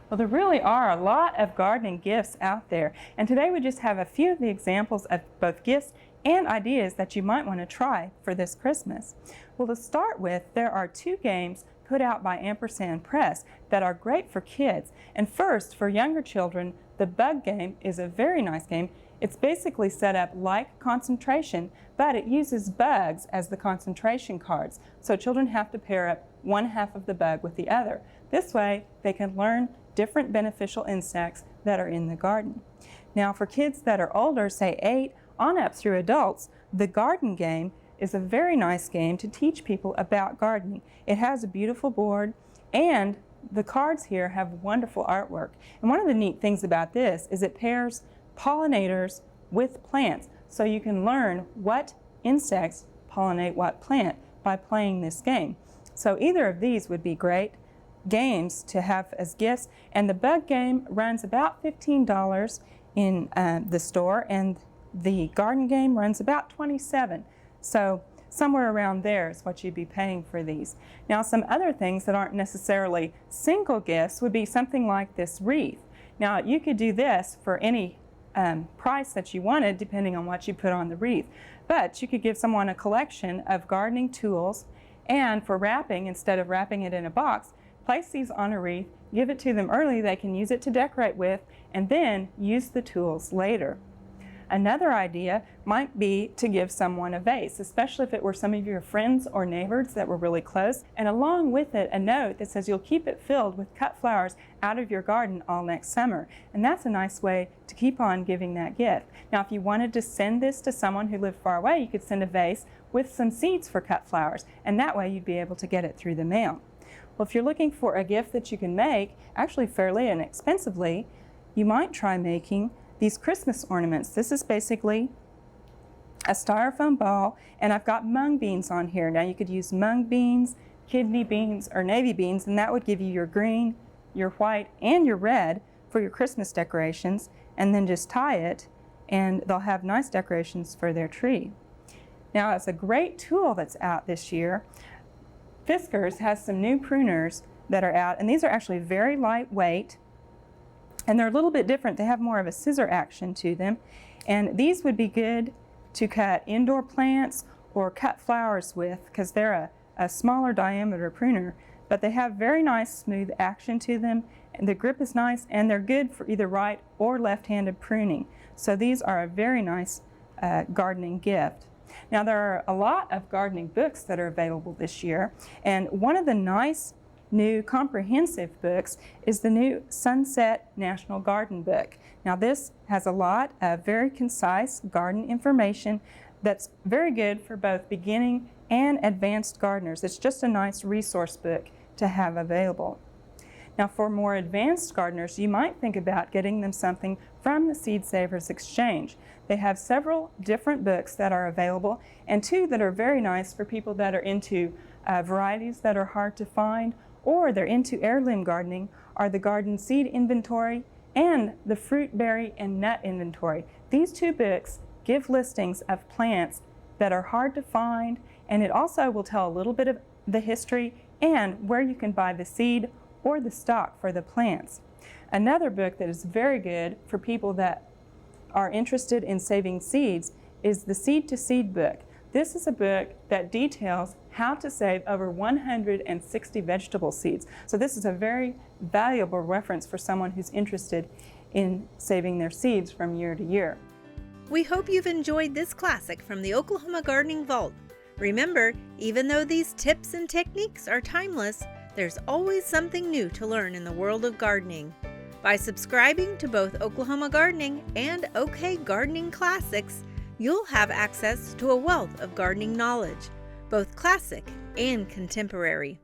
Well, there really are a lot of gardening gifts out there, and today we just have a few of the examples of both gifts and ideas that you might want to try for this Christmas. Well, to start with, there are two games put out by Ampersand Press that are great for kids. And first, for younger children, the bug game is a very nice game. It's basically set up like concentration, but it uses bugs as the concentration cards. So children have to pair up one half of the bug with the other. This way, they can learn different beneficial insects that are in the garden. Now, for kids that are older, say 8 on up through adults, the garden game is a very nice game to teach people about gardening. It has a beautiful board, and the cards here have wonderful artwork. And one of the neat things about this is it pairs pollinators with plants, so you can learn what insects pollinate what plant by playing this game. So either of these would be great games to have as gifts, and the bug game runs about $15 in the store, and the garden game runs about $27. So somewhere around there is what you'd be paying for these. Now, some other things that aren't necessarily single gifts would be something like this wreath. Now, you could do this for any price that you wanted, depending on what you put on the wreath. But you could give someone a collection of gardening tools, and for wrapping, instead of wrapping it in a box, place these on a wreath, give it to them early, they can use it to decorate with, and then use the tools later. Another idea might be to give someone a vase, especially if it were some of your friends or neighbors that were really close, and along with it a note that says you'll keep it filled with cut flowers out of your garden all next summer. And that's a nice way to keep on giving that gift. Now, if you wanted to send this to someone who lived far away, you could send a vase with some seeds for cut flowers, and that way you'd be able to get it through the mail. Well, if you're looking for a gift that you can make, actually fairly inexpensively, you might try making these Christmas ornaments. This is basically a styrofoam ball, and I've got mung beans on here. Now, you could use mung beans, kidney beans, or navy beans, and that would give you your green, your white, and your red for your Christmas decorations, and then just tie it, and they'll have nice decorations for their tree. Now, it's a great tool that's out this year. Fiskars has some new pruners that are out, and these are actually very lightweight, and they're a little bit different. They have more of a scissor action to them, and these would be good to cut indoor plants or cut flowers with, because they're a smaller diameter pruner, but they have very nice smooth action to them, and the grip is nice, and they're good for either right or left-handed pruning. So these are a very nice gardening gift. Now, there are a lot of gardening books that are available this year, and one of the nice new comprehensive books is the new Sunset National Garden book. Now, this has a lot of very concise garden information that's very good for both beginning and advanced gardeners. It's just a nice resource book to have available. Now, for more advanced gardeners, you might think about getting them something from the Seed Savers Exchange. They have several different books that are available, and two that are very nice for people that are into varieties that are hard to find, or they're into heirloom gardening, are the Garden Seed Inventory and the Fruit, Berry, and Nut Inventory. These two books give listings of plants that are hard to find, and it also will tell a little bit of the history and where you can buy the seed or the stock for the plants. Another book that is very good for people that are interested in saving seeds is the Seed to Seed book. This is a book that details how to save over 160 vegetable seeds. So this is a very valuable reference for someone who's interested in saving their seeds from year to year. We hope you've enjoyed this classic from the Oklahoma Gardening Vault. Remember, even though these tips and techniques are timeless, there's always something new to learn in the world of gardening. By subscribing to both Oklahoma Gardening and OK Gardening Classics, you'll have access to a wealth of gardening knowledge, both classic and contemporary.